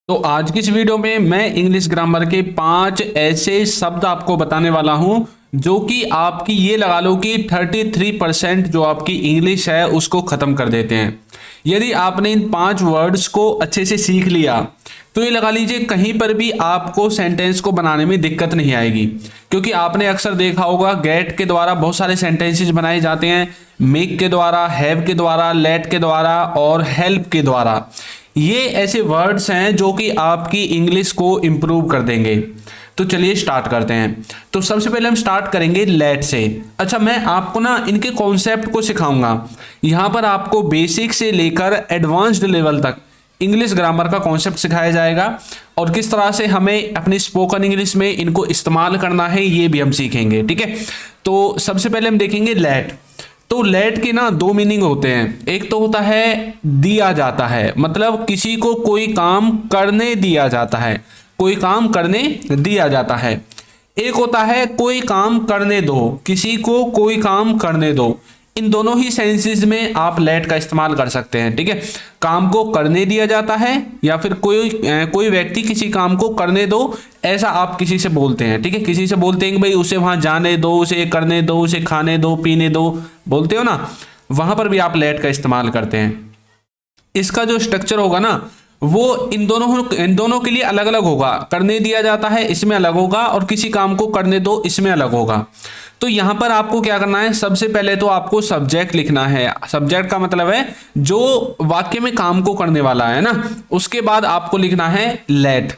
तो आज की इस वीडियो में मैं इंग्लिश ग्रामर के 5 ऐसे शब्द आपको बताने वाला हूं जो कि आपकी ये लगा लो कि 33% जो आपकी इंग्लिश है उसको खत्म कर देते हैं। यदि आपने इन 5 वर्ड्स को अच्छे से सीख लिया तो ये लगा लीजिए कहीं पर भी आपको सेंटेंस को बनाने में दिक्कत नहीं आएगी, क्योंकि आपने अक्सर देखा होगा गेट के द्वारा बहुत सारे सेंटेंसेस बनाए जाते हैं, मेक के द्वारा, हैव के द्वारा, लेट के द्वारा और हेल्प के द्वारा। ये ऐसे वर्ड्स हैं जो कि आपकी इंग्लिश को इम्प्रूव कर देंगे। तो चलिए स्टार्ट करते हैं। तो सबसे पहले हम स्टार्ट करेंगे लेट से। अच्छा, मैं आपको ना इनके कॉन्सेप्ट को सिखाऊंगा। यहाँ पर आपको बेसिक से लेकर एडवांस्ड लेवल तक इंग्लिश ग्रामर का कॉन्सेप्ट सिखाया जाएगा और किस तरह से हमें अपनी स्पोकन इंग्लिश में इनको इस्तेमाल करना है ये भी हम सीखेंगे। ठीक है, तो सबसे पहले हम देखेंगे लेट। तो लेट के ना 2 मीनिंग होते हैं। एक तो होता है दिया जाता है, मतलब किसी को कोई काम करने दिया जाता है, कोई काम करने दिया जाता है। एक होता है कोई काम करने दो, किसी को कोई काम करने दो। इन दोनों ही सेंसेस में आप लेट का इस्तेमाल कर सकते हैं। ठीक है, काम को करने दिया जाता है या फिर कोई व्यक्ति किसी काम को करने दो, ऐसा आप किसी से बोलते हैं। ठीक है, किसी से बोलते हैं कि भाई उसे वहां जाने दो, उसे करने दो, उसे खाने दो, पीने दो, बोलते हो ना, वहां पर भी आप लेट का इस्तेमाल करते हैं। इसका जो स्ट्रक्चर होगा ना वो इन दोनों के लिए अलग अलग होगा। करने दिया जाता है इसमें अलग होगा और किसी काम को करने दो इसमें अलग होगा। तो यहां पर आपको क्या करना है, सबसे पहले तो आपको सब्जेक्ट लिखना है। सब्जेक्ट का मतलब है जो वाक्य में काम को करने वाला है ना। उसके बाद आपको लिखना है लेट।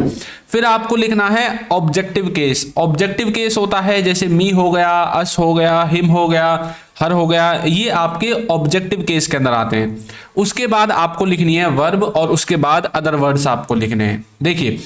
फिर आपको लिखना है ऑब्जेक्टिव केस। ऑब्जेक्टिव केस होता है जैसे मी हो गया, अस हो गया, हिम हो गया, हर हो गया, ये आपके ऑब्जेक्टिव केस के अंदर आते हैं। उसके बाद आपको लिखनी है वर्ब और उसके बाद अदर वर्ड्स आपको लिखने हैं। देखिए,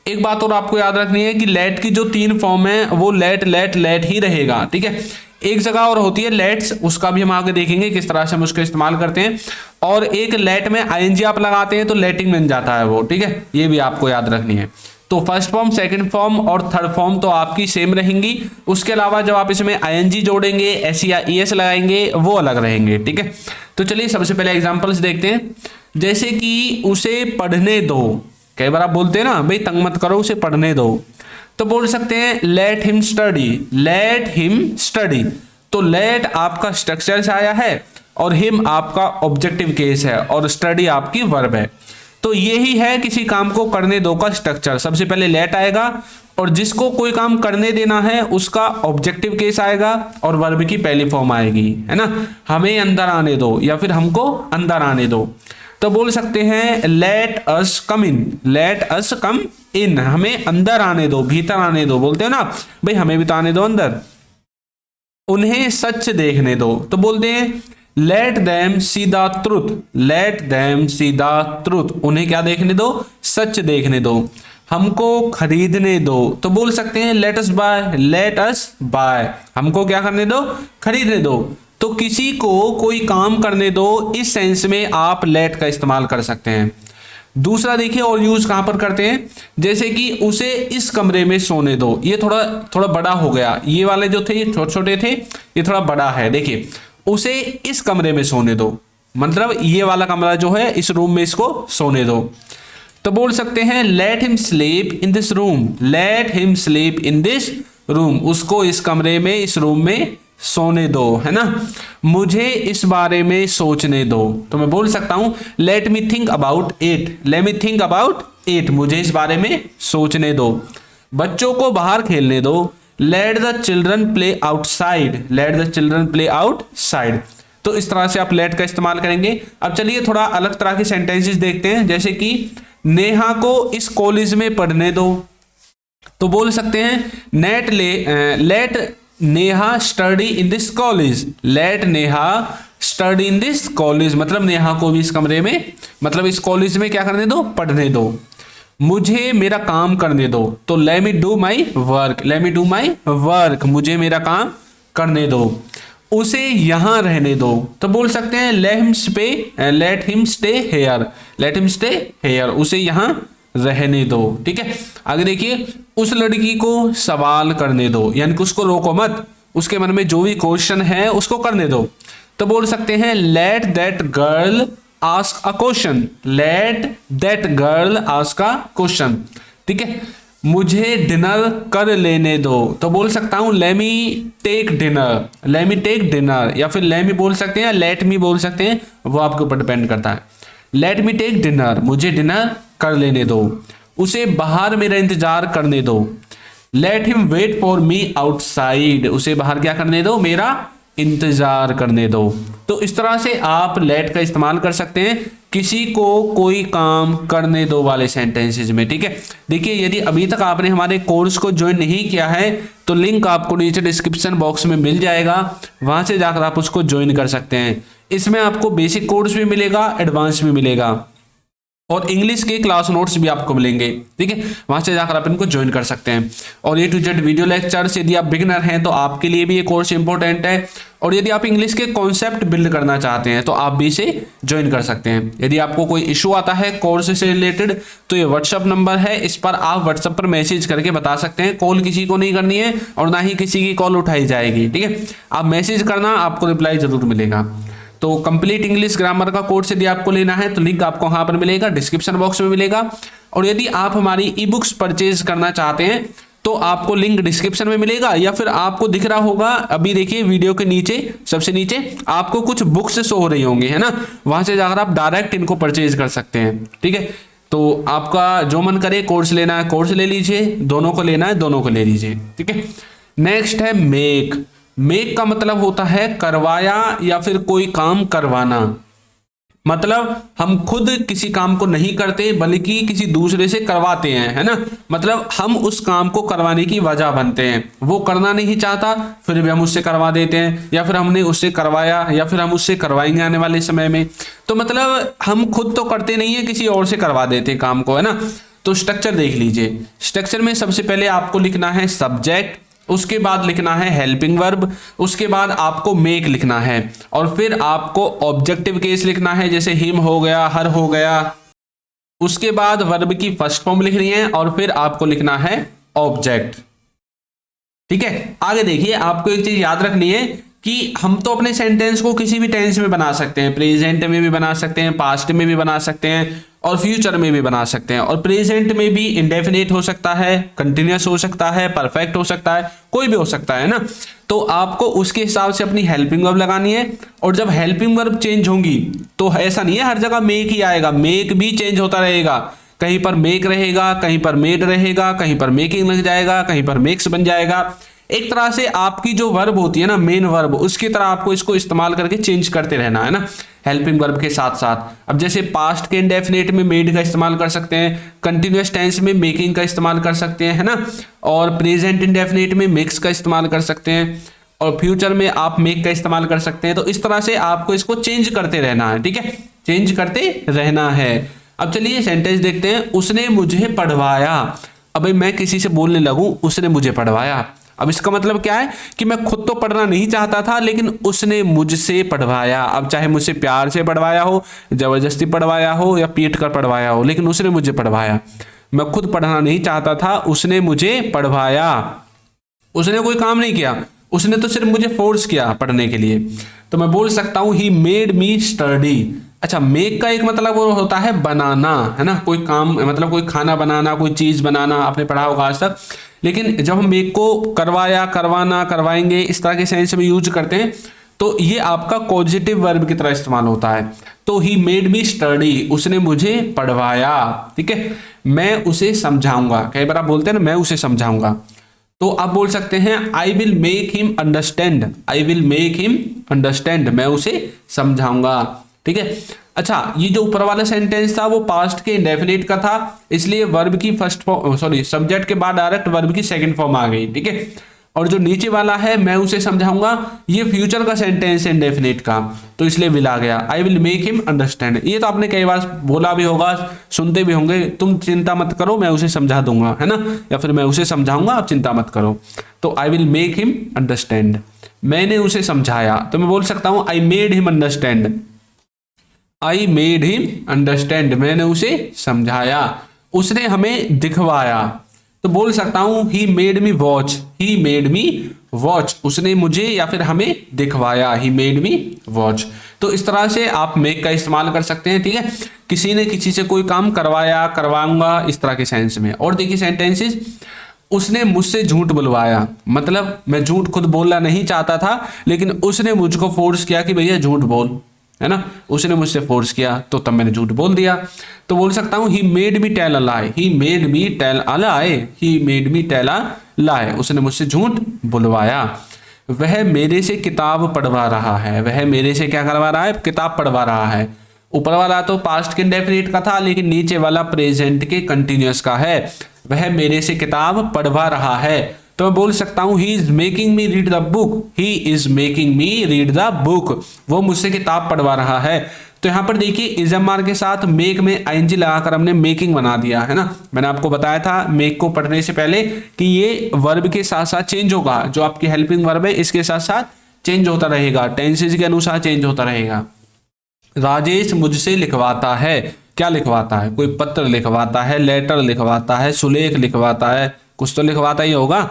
एक बात और आपको याद रखनी है कि लेट की जो 3 फॉर्म है वो लेट लेट लेट ही रहेगा। ठीक है, एक जगह और होती है लेट्स, उसका भी हम आगे देखेंगे किस तरह से हम उसको इस्तेमाल करते हैं। और एक लेट में आईएनजी आप लगाते हैं तो लेटिंग बन जाता है वो। ठीक है, ये भी आपको याद रखनी है। तो फर्स्ट फॉर्म, सेकंड फॉर्म और थर्ड फॉर्म तो आपकी सेम रहेंगी। उसके अलावा जब आप इसमें आईएनजी जोड़ेंगे, एस या ईएस लगाएंगे, वो अलग रहेंगे। ठीक है, तो चलिए सबसे पहले एग्जांपल्स देखते हैं। जैसे कि उसे पढ़ने दो। कई बार आप बोलते हैं ना भाई तंग मत करो, उसे पढ़ने दो, तो बोल सकते हैं let him study, let him study. तो लेट आपका स्ट्रक्चर से आया है और हिम आपका ऑब्जेक्टिव केस है और स्टडी आपकी वर्ब है। तो यही है किसी काम को करने दो का स्ट्रक्चर। सबसे पहले लेट आएगा और जिसको कोई काम करने देना है उसका ऑब्जेक्टिव केस आएगा और वर्ब की पहली फॉर्म आएगी, है ना। हमें अंदर आने दो या फिर हमको अंदर आने दो, तो बोल सकते हैं लेट अस कम इन, लेट अस कम इन, हमें अंदर आने दो, भीतर आने दो, बोलते हो ना भाई हमें भी तो आने दो अंदर। उन्हें सच देखने दो, तो बोलते हैं let them see the truth, let them see the truth, उन्हें क्या देखने दो, सच देखने दो। हमको खरीदने दो, तो बोल सकते हैं let us buy, let us buy, हमको क्या करने दो, खरीदने दो। तो किसी को कोई काम करने दो, इस सेंस में आप लेट का इस्तेमाल कर सकते हैं। दूसरा देखिए और यूज कहां पर करते हैं, जैसे कि उसे इस कमरे में सोने दो। ये थोड़ा बड़ा हो गया, ये वाले जो थे ये छोटे छोटे थे, ये थोड़ा बड़ा है। देखिए उसे इस कमरे में सोने दो, मतलब ये वाला कमरा जो है इस रूम में इसको सोने दो। तो बोल सकते हैं let him sleep in this room, let him sleep in this room, उसको इस कमरे में, इस रूम में सोने दो, है ना। मुझे इस बारे में सोचने दो, तो मैं बोल सकता हूं let me think about it, let me think about it, मुझे इस बारे में सोचने दो। बच्चों को बाहर खेलने दो, let the children play outside, let the children play outside. तो इस तरह से आप लेट का इस्तेमाल करेंगे। अब चलिए थोड़ा अलग तरह के सेंटेंसेस देखते हैं। जैसे कि नेहा को इस कॉलेज में पढ़ने दो, तो बोल सकते हैं let Neha study in this college, let Neha study in this college, मतलब नेहा को भी इस कमरे में, मतलब इस कॉलेज में क्या करने दो, पढ़ने दो। मुझे मेरा काम करने दो, तो let me do my work, let me do my work, मुझे मेरा काम करने दो। उसे यहां रहने दो, तो बोल सकते हैं let him stay here, let him stay here, उसे यहां रहने दो। ठीक है, आगे देखिए उस लड़की को सवाल करने दो, यानी कि उसको रोको मत, उसके मन में जो भी क्वेश्चन है उसको करने दो। तो बोल सकते हैं let that girl ask a question, let that girl ask a question. ठीक है, मुझे डिनर कर लेने दो, तो बोल सकता हूं let me take dinner, let me take dinner, या फिर लेट मी बोल सकते हैं या लेट मी बोल सकते हैं, वो आपके ऊपर डिपेंड करता है। लेट मी टेक डिनर, मुझे डिनर कर लेने दो। उसे बाहर मेरा इंतजार करने दो। Let him wait for me outside, उसे बाहर क्या करने दो, मेरा इंतजार करने दो। तो इस तरह से आप लेट का इस्तेमाल कर सकते हैं किसी को कोई काम करने दो वाले सेंटेंसेज में। ठीक है, देखिए यदि अभी तक आपने हमारे कोर्स को ज्वाइन नहीं किया है तो लिंक आपको नीचे डिस्क्रिप्शन बॉक्स में मिल जाएगा, वहां से जाकर आप उसको ज्वाइन कर सकते हैं। इसमें आपको बेसिक कोर्स भी मिलेगा, एडवांस भी मिलेगा, और इंग्लिश के क्लास नोट्स भी आपको मिलेंगे। ठीक है, वहां से जाकर आप इनको ज्वाइन कर सकते हैं। और A to Z video lectures, यदि आप बिगिनर हैं तो आपके लिए भी ये कोर्स इंपॉर्टेंट है, और यदि आप इंग्लिश के कॉन्सेप्ट बिल्ड करना चाहते हैं तो आप भी इसे ज्वाइन कर सकते हैं। यदि आपको कोई इशू आता है कोर्स से रिलेटेड तो ये व्हाट्सअप नंबर है, इस पर आप व्हाट्सअप पर मैसेज करके बता सकते हैं। कॉल किसी को नहीं करनी है और ना ही किसी की कॉल उठाई जाएगी। ठीक है, आप मैसेज करना, आपको रिप्लाई जरूर मिलेगा। तो कंप्लीट इंग्लिश ग्रामर का कोर्स यदि आपको लेना है तो लिंक आपको वहां पर मिलेगा, डिस्क्रिप्शन बॉक्स में मिलेगा। और यदि आप हमारी ई बुक्स परचेज करना चाहते हैं तो आपको लिंक डिस्क्रिप्शन में मिलेगा, या फिर आपको दिख रहा होगा अभी, देखिए वीडियो के नीचे सबसे नीचे आपको कुछ बुक्स शो हो रही होंगी, है ना, वहां से जाकर आप डायरेक्ट इनको परचेज कर सकते हैं। ठीक है, तो आपका जो मन करे, कोर्स लेना है कोर्स ले लीजिए, दोनों को लेना है दोनों को ले लीजिए। ठीक है, नेक्स्ट है मेक। मेक का मतलब होता है करवाया या फिर कोई काम करवाना। मतलब हम खुद किसी काम को नहीं करते बल्कि किसी दूसरे से करवाते हैं, है ना, मतलब हम उस काम को करवाने की वजह बनते हैं। वो करना नहीं चाहता फिर भी हम उससे करवा देते हैं, या फिर हमने उससे करवाया या फिर हम उससे करवाएंगे आने वाले समय में। तो मतलब हम खुद तो करते नहीं है, किसी और से करवा देते काम को, है ना। तो स्ट्रक्चर देख लीजिए, स्ट्रक्चर में सबसे पहले आपको लिखना है सब्जेक्ट, उसके बाद लिखना है हेल्पिंग वर्ब, उसके बाद आपको मेक लिखना है, और फिर आपको ऑब्जेक्टिव केस लिखना है, जैसे हिम हो गया, हर हो गया। उसके बाद वर्ब की फर्स्ट फॉर्म लिखनी है और फिर आपको लिखना है ऑब्जेक्ट। ठीक है, आगे देखिए, आपको एक चीज याद रखनी है कि हम तो अपने सेंटेंस को किसी भी टेंस में बना सकते हैं, प्रेजेंट में भी बना सकते हैं, पास्ट में भी बना सकते हैं और फ्यूचर में भी बना सकते हैं। और प्रेजेंट में भी इंडेफिनिट हो सकता है, कंटिन्यूअस हो सकता है, परफेक्ट हो सकता है, कोई भी हो सकता है ना। तो आपको उसके हिसाब से अपनी हेल्पिंग वर्ब लगानी है। और जब हेल्पिंग वर्ब चेंज होंगी तो ऐसा नहीं है हर जगह मेक ही आएगा, मेक भी चेंज होता रहेगा। कहीं पर मेक रहेगा, कहीं पर मेड रहेगा, कहीं पर मेकिंग लग जाएगा, कहीं पर मेक्स बन जाएगा। एक तरह से आपकी जो वर्ब होती है ना, मेन वर्ब, उसकी तरह आपको इसको इस्तेमाल करके चेंज करते रहना है ना, हेल्पिंग वर्ब के साथ साथ। अब जैसे पास्ट के इंडेफिनिट में मेड का इस्तेमाल कर सकते हैं, कंटिन्यूअस टेंस में मेकिंग का इस्तेमाल कर सकते हैं, है ना, और प्रेजेंट इंडेफिनिट में मेक्स का इस्तेमाल कर सकते हैं, और फ्यूचर में आप मेक का इस्तेमाल कर सकते हैं। तो इस तरह से आपको इसको चेंज करते रहना है। ठीक है, चेंज करते रहना है। अब चलिए सेंटेंस देखते हैं। उसने मुझे पढ़वाया। अब मैं किसी से बोलने लगूं उसने मुझे पढ़वाया, अब इसका मतलब क्या है कि मैं खुद तो पढ़ना नहीं चाहता था लेकिन उसने मुझसे पढ़वाया। अब चाहे मुझसे प्यार से पढ़वाया हो, जबरदस्ती पढ़वाया हो या पीट कर पढ़वाया हो, लेकिन उसने मुझे पढ़वाया। मैं खुद पढ़ना नहीं चाहता था, उसने मुझे पढ़वाया। उसने कोई काम नहीं किया, उसने तो सिर्फ मुझे फोर्स किया पढ़ने के लिए। तो मैं बोल सकता हूं ही मेड मी स्टडी। अच्छा, मेक का एक मतलब वो होता है बनाना, है ना, कोई काम, मतलब कोई खाना बनाना, कोई चीज बनाना, आपने पढ़ा होगा आज तक। लेकिन जब हम मेक को करवाया, करवाना, करवाएंगे इस तरह के सेंस में यूज करते हैं तो ये आपका पॉजिटिव वर्ब की तरह इस्तेमाल होता है। तो ही मेड मी स्टडी, उसने मुझे पढ़वाया। ठीक है, मैं उसे समझाऊंगा। कई बार आप बोलते हैं ना मैं उसे समझाऊंगा, तो आप बोल सकते हैं I will make him understand. I will make him understand, मैं उसे समझाऊंगा। ठीक है, अच्छा, ये जो ऊपर वाला सेंटेंस था वो पास्ट के इंडेफिनिट का था, इसलिए वर्ब की फर्स्ट फॉर्म, सॉरी, सब्जेक्ट के बाद डायरेक्ट वर्ब की सेकंड फॉर्म आ गई। ठीक है, और जो नीचे वाला है मैं उसे समझाऊंगा, ये फ्यूचर का सेंटेंस है इंडेफिनिट का, तो इसलिए विल आ गया। I will make him understand, ये तो आपने कई बार बोला भी होगा, सुनते भी होंगे, तुम चिंता मत करो मैं उसे समझा दूंगा, है ना, या फिर मैं उसे समझाऊंगा आप चिंता मत करो। तो I will make him understand, मैंने उसे समझाया। तो मैं बोल सकता हूं I made him understand. I made him understand, मैंने उसे समझाया। उसने हमें दिखवाया, तो बोल सकता हूं he made me watch. He made me watch, उसने मुझे या फिर हमें दिखवाया, ही मेड मी वॉच। तो इस तरह से आप मेक का इस्तेमाल कर सकते हैं, ठीक है। किसी ने किसी से कोई काम करवाया, करवाऊंगा, इस तरह के सेंस में। और देखिए सेंटेंसेस, उसने मुझसे झूठ बुलवाया, मतलब मैं झूठ खुद बोलना नहीं चाहता था लेकिन उसने मुझको फोर्स किया कि भैया झूठ बोल, है ना, उसने मुझसे फोर्स किया तो तब मैंने झूठ बोल दिया। तो बोल सकता हूं he made me tell a lie, he made me tell a lie, he made me tell a lie, उसने मुझसे झूठ बुलवाया। वह मेरे से किताब पढ़वा रहा है, वह मेरे से क्या करवा रहा है, किताब पढ़वा रहा है। ऊपर वाला तो पास्ट के इंडेफिनिट का था लेकिन नीचे वाला प्रेजेंट के कंटिन्यूअस का है। वह मेरे से किताब पढ़वा रहा है, तो मैं बोल सकता हूं he is making me read the book, he is making me read the book, वो मुझसे किताब पढ़वा रहा है। तो यहां पर देखिए इजमार के साथ मेक में आईएनजी लगाकर हमने मेकिंग बना दिया है ना। मैंने आपको बताया था मेक को पढ़ने से पहले कि ये वर्ब के साथ साथ चेंज होगा, जो आपकी हेल्पिंग वर्ब है इसके साथ साथ चेंज होता रहेगा, टेंसेज के अनुसार चेंज होता रहेगा। राजेश मुझसे लिखवाता है, क्या लिखवाता है, कोई पत्र लिखवाता है, लेटर लिखवाता है, सुलेख लिखवाता है, कुछ तो लिखवाता ही होगा।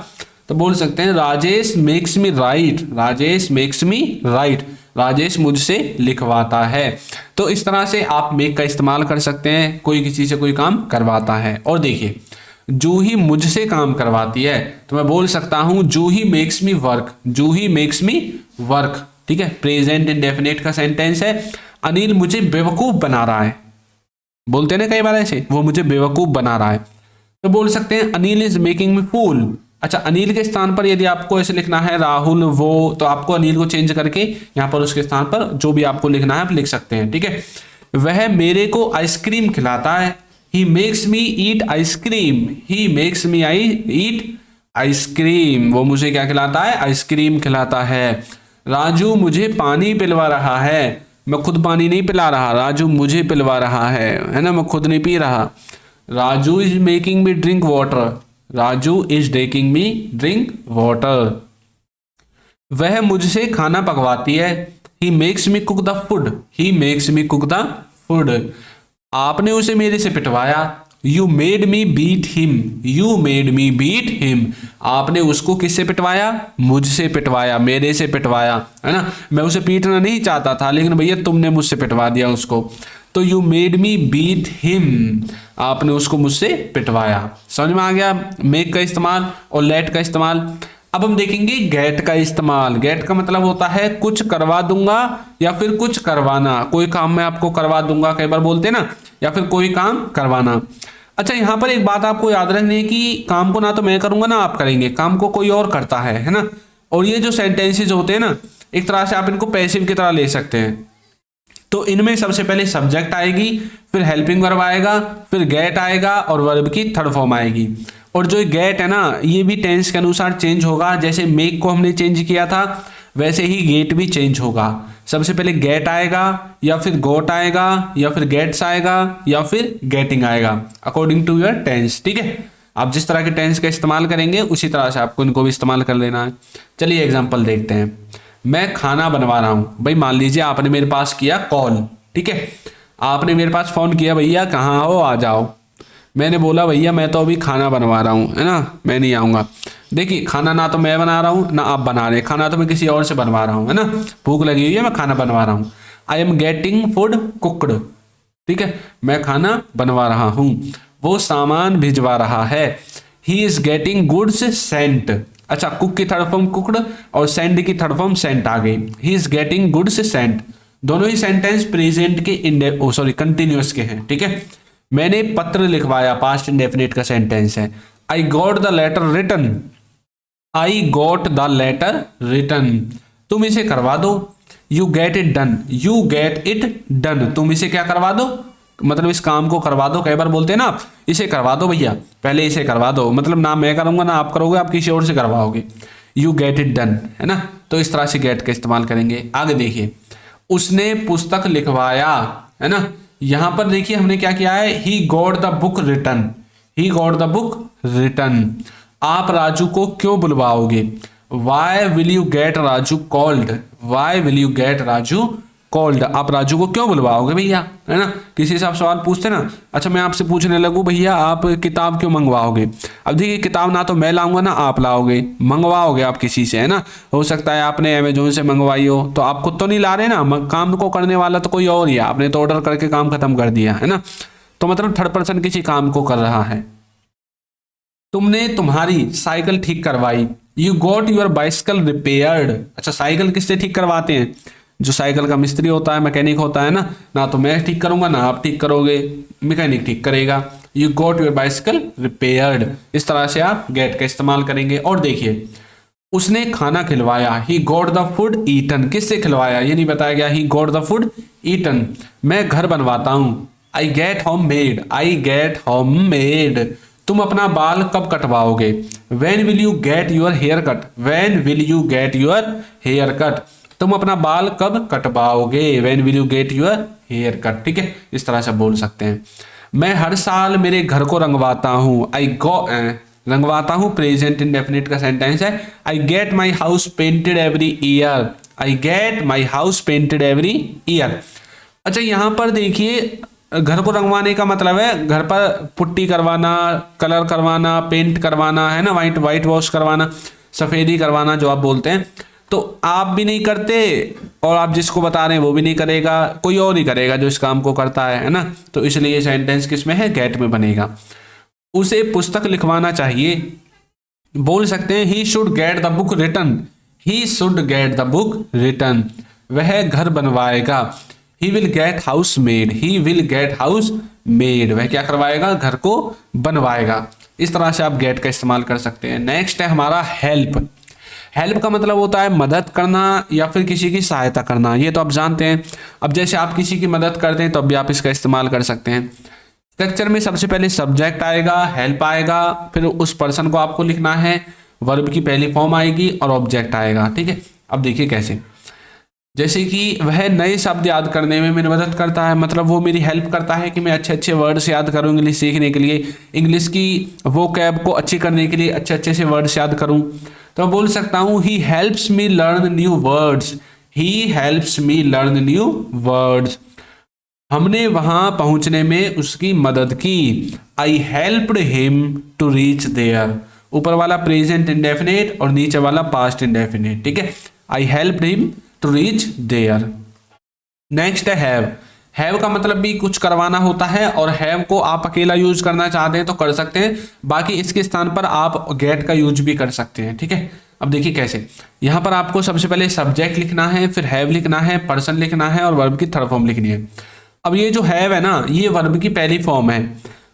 तो बोल सकते हैं Rajesh makes me right, Rajesh makes me right, Rajesh मुझसे लिखवाता है। तो इस तरह से आप मेक का इस्तेमाल कर सकते हैं, कोई किसी से कोई काम करवाता है। और देखिए जूही मुझसे काम करवाती है, तो मैं बोल सकता हूं जूही मेक्स मी वर्क, जूही मेक्स मी वर्क, ठीक है, प्रेजेंट इंडेफिनिट का सेंटेंस है। अनिल मुझे बेवकूफ बना रहा है, बोलते हैं ना कई बार ऐसे, वो मुझे बेवकूफ बना रहा है, तो बोल सकते हैं अनिल इज मेकिंग मी फूल। अच्छा, अनिल के स्थान पर यदि आपको ऐसे लिखना है राहुल वो, तो आपको अनिल को चेंज करके यहां पर उसके स्थान पर जो भी आपको लिखना है आप लिख सकते हैं, ठीक है। वह मेरे को आइसक्रीम खिलाता है, he makes me eat ice cream, he makes me eat ice cream, वो मुझे क्या खिलाता है, आइसक्रीम खिलाता है। राजू मुझे पानी पिलवा रहा है, मैं खुद पानी नहीं पिला रहा, राजू मुझे पिलवा रहा है ना, मैं खुद नहीं पी रहा। Raju is making me drink water, Raju is making me drink water. वह मुझसे खाना पकवाती है, he makes me cook the food, he makes me cook the food. आपने उसे मेरे से पिटवाया, you made me beat him, you made me beat him, आपने उसको किससे पिटवाया, मुझसे पिटवाया, मेरे से पिटवाया, है ना, मैं उसे पीटना नहीं चाहता था लेकिन भैया तुमने मुझसे पिटवा दिया उसको। तो you made me beat him, आपने उसको मुझसे पिटवाया। समझ में आ गया मेक का इस्तेमाल और लेट का इस्तेमाल। अब हम देखेंगे गेट का इस्तेमाल। गेट का मतलब होता है कुछ करवा दूंगा या फिर कुछ करवाना, कोई काम मैं आपको करवा दूंगा, कई बार बोलते हैं ना, या फिर कोई काम करवाना। अच्छा, यहां पर एक बात आपको याद रखनी है कि काम को ना तो मैं करूंगा ना आप करेंगे, काम को कोई और करता है ना। और ये जो सेंटेंसेस होते हैं ना, एक तरह से आप इनको पैसिव की तरह ले सकते हैं। तो इनमें सबसे पहले सब्जेक्ट आएगी, फिर हेल्पिंग वर्ब आएगा, फिर गेट आएगा और वर्ब की थर्ड फॉर्म आएगी। और जो गेट है ना, ये भी टेंस के अनुसार चेंज होगा, जैसे मेक को हमने चेंज किया था वैसे ही गेट भी चेंज होगा। सबसे पहले गेट आएगा या फिर गोट आएगा या फिर गेट्स आएगा या फिर गेटिंग आएगा, अकॉर्डिंग टू योर टेंस, ठीक है। आप जिस तरह के टेंस का इस्तेमाल करेंगे उसी तरह से आपको इनको भी इस्तेमाल कर लेना है। चलिए एग्जाम्पल देखते हैं। मैं खाना बनवा रहा हूँ, भाई मान लीजिए आपने मेरे पास किया कॉल, ठीक है, आपने मेरे पास फोन किया, भैया कहाँ हो आ जाओ। मैंने बोला भैया मैं तो अभी खाना बनवा रहा हूँ, है ना, मैं नहीं आऊँगा। देखिए खाना ना तो मैं बना रहा हूँ ना आप बना रहे, खाना तो मैं किसी और से बनवा रहा हूँ, है ना, भूख लगी हुई है मैं खाना बनवा रहा हूँ। I am getting food cooked, ठीक है, मैं खाना बनवा रहा हूँ। वो सामान भिजवा रहा है, he is getting goods Saint. अच्छा, कुक की थर्ड फॉर्म कुकड और सेंड की थर्ड फॉर्म सेंट आ गई। He is getting goods Saint, दोनों ही सेंटेंस प्रेजेंट के कंटिन्यूअस के हैं, ठीक है। मैंने पत्र लिखवाया, पास्ट इंडेफिनिट का सेंटेंस है। I got the letter written, I got the letter written, तुम इसे करवा दो। You get it done, you get it done, तुम इसे क्या करवा दो, मतलब इस काम को करवा दो। कई बार बोलते हैं ना आप, इसे करवा दो भैया, पहले इसे करवा दो, मतलब ना मैं करूंगा ना आप करोगे, आप किसी और से करवाओगे। यू गेट इट डन, है ना, तो इस तरह से गेट का इस्तेमाल करेंगे। आगे देखिए, उसने पुस्तक लिखवाया, है ना, यहां पर देखिए हमने क्या किया है, he got the book written, he got the book written. आप राजू को क्यों बुलवाओगे, why will you get Raju called, why will you get Raju called. आप राजू को क्यों बुलवाओगे भैया, है ना। किसी से आप सवाल पूछते ना, अच्छा मैं आपसे पूछने लगूँ भैया आप किताब क्यों मंगवाओगे, अब देखिए किताब ना तो मैं लाऊंगा ना आप लाओगे, मंगवाओगे आप किसी से, है ना। हो सकता है आपने अमेजोन से मंगवाई हो, तो आप खुद तो नहीं ला रहे ना, काम को करने वाला तो कोई और ही है, आपने तो ऑर्डर करके काम खत्म कर दिया, है ना। तो मतलब थर्ड पर्सन किसी काम को कर रहा है। तुमने तुम्हारी साइकिल ठीक करवाई, you got your bicycle repaired. अच्छा साइकिल किससे ठीक करवाते हैं, जो साइकिल का मिस्त्री होता है, मैकेनिक होता है ना तो मैं ठीक करूंगा ना आप ठीक करोगे, मैकेनिक ठीक करेगा। You got your bicycle repaired, इस तरह से आप गेट का इस्तेमाल करेंगे। और देखिए उसने खाना खिलवाया, he got the food eaten, किससे खिलवाया ये नहीं बताया गया, he got the food eaten. मैं घर बनवाता हूं, I get home made, I get home made. तुम अपना बाल कब कटवाओगे, when will you get your hair cut, when will you get your hair cut. तुम अपना बाल कब कटवाओगे, when will you get your hair cut, ठीक है, इस तरह से बोल सकते हैं। मैं हर साल मेरे घर को रंगवाता हूँ, आई गो रंगवाता हूँ प्रेजेंट इंडेफिनिट का सेंटेंस है। I get my house painted every year, I get my house painted every year. अच्छा यहाँ पर देखिए घर को रंगवाने का मतलब है घर पर पुट्टी करवाना, कलर करवाना, पेंट करवाना, है ना, वाइट वॉश करवाना, सफेदी करवाना जो आप बोलते हैं। तो आप भी नहीं करते और आप जिसको बता रहे हैं वो भी नहीं करेगा, कोई और ही करेगा जो इस काम को करता है ना। तो इसलिए ये सेंटेंस किस में है, गेट में बनेगा। उसे पुस्तक लिखवाना चाहिए, बोल सकते हैं he should get the book written, he should get the book written. वह घर बनवाएगा, he will get house made, he will get house made. वह क्या करवाएगा, घर को बनवाएगा। इस तरह से आप गेट का इस्तेमाल कर सकते हैं। नेक्स्ट है हमारा हेल्प। हेल्प का मतलब होता है मदद करना या फिर किसी की सहायता करना, ये तो आप जानते हैं। अब जैसे आप किसी की मदद करते हैं तो अब भी आप इसका इस्तेमाल कर सकते हैं। स्ट्रक्चर में सबसे पहले सब्जेक्ट आएगा, हेल्प आएगा, फिर उस पर्सन को आपको लिखना है, वर्ब की पहली फॉर्म आएगी और ऑब्जेक्ट आएगा, ठीक है। अब देखिए कैसे, जैसे कि वह नए शब्द याद करने में मेरी मदद करता है, मतलब वो मेरी हेल्प करता है कि मैं अच्छे अच्छे वर्ड्स याद करूँ इंग्लिश सीखने के लिए, इंग्लिश की वोकैब को अच्छी करने के लिए अच्छे अच्छे से वर्ड्स याद करूँ। तो मैं बोल सकता हूँ he helps me learn new words, he helps me learn new words. हमने वहां पहुंचने में उसकी मदद की, I helped him to reach there. ऊपर वाला प्रेजेंट इंडेफिनिट और नीचे वाला पास्ट इंडेफिनिट, ठीक है। I helped him to reach there. Next है हैव। हैव का मतलब भी कुछ करवाना होता है और हैव को आप अकेला यूज करना चाहते हैं तो कर सकते हैं, बाकी इसके स्थान पर आप गेट का यूज भी कर सकते हैं, ठीक है। अब देखिए कैसे, यहाँ पर आपको सबसे पहले सब्जेक्ट लिखना है, फिर हैव लिखना है, पर्सन लिखना है और वर्ब की थर्ड फॉर्म लिखनी है। अब ये जो हैव है ना, ये वर्ब की पहली फॉर्म है,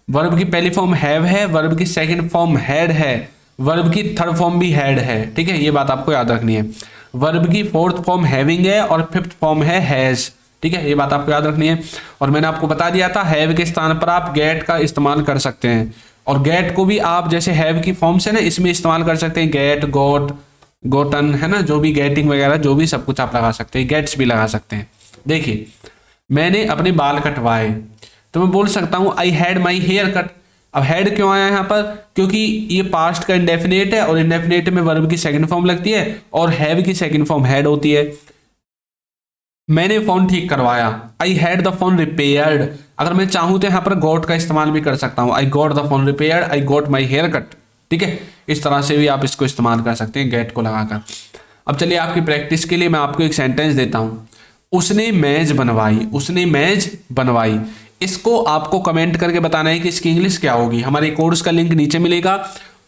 वर्ब की पहली फॉर्म हैव है, वर्ब की सेकंड फॉर्म हैड है, वर्ब की थर्ड फॉर्म भी हैड है, ठीक है, ये बात आपको याद रखनी है। वर्ब की फोर्थ फॉर्म हैविंग है और फिफ्थ फॉर्म है हैज, ठीक है, ये बात आपको याद रखनी है। और मैंने आपको बता दिया था हैव के स्थान पर आप गेट का इस्तेमाल कर सकते हैं, और गेट को भी आप जैसे हैव की फॉर्म से ना इसमें इस्तेमाल कर सकते हैं, गेट, गोट, गोटन, है ना, जो भी गेटिंग वगैरह जो भी सब कुछ आप लगा सकते हैं, गेट्स भी लगा सकते हैं। देखिए मैंने अपने बाल कटवाए, तो मैं बोल सकता हूँ I had my hair cut. अब हैड क्यों आया यहाँ पर, क्योंकि ये पास्ट का इंडेफिनेट है और इंडेफिनेट में वर्ब की सेकंड फॉर्म लगती है और हैव की सेकंड फॉर्म हैड होती है। मैंने फोन ठीक करवाया, I had the phone repaired. अगर मैं चाहूँ तो यहाँ पर गॉट का इस्तेमाल भी कर सकता हूँ, I got the phone repaired, I got my hair cut, ठीक है। इस तरह से भी आप इसको इस्तेमाल कर सकते हैं गेट को लगाकर। अब चलिए आपकी प्रैक्टिस के लिए मैं आपको एक सेंटेंस देता हूँ, उसने मेज बनवाई, उसने मेज बनवाई। इसको आपको कमेंट करके बताना है कि इसकी इंग्लिश क्या होगी। हमारे कोर्स का लिंक नीचे मिलेगा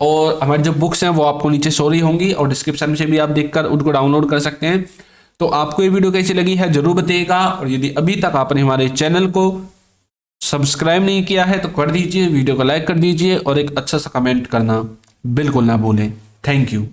और हमारी जो बुक्स हैं वो आपको नीचे शो रही होंगी और डिस्क्रिप्शन से भी आप देखकर उनको डाउनलोड कर सकते हैं। तो आपको ये वीडियो कैसी लगी है जरूर बताइएगा, और यदि अभी तक आपने हमारे चैनल को सब्सक्राइब नहीं किया है तो कर दीजिए, वीडियो को लाइक कर दीजिए और एक अच्छा सा कमेंट करना बिल्कुल ना भूलें। Thank you.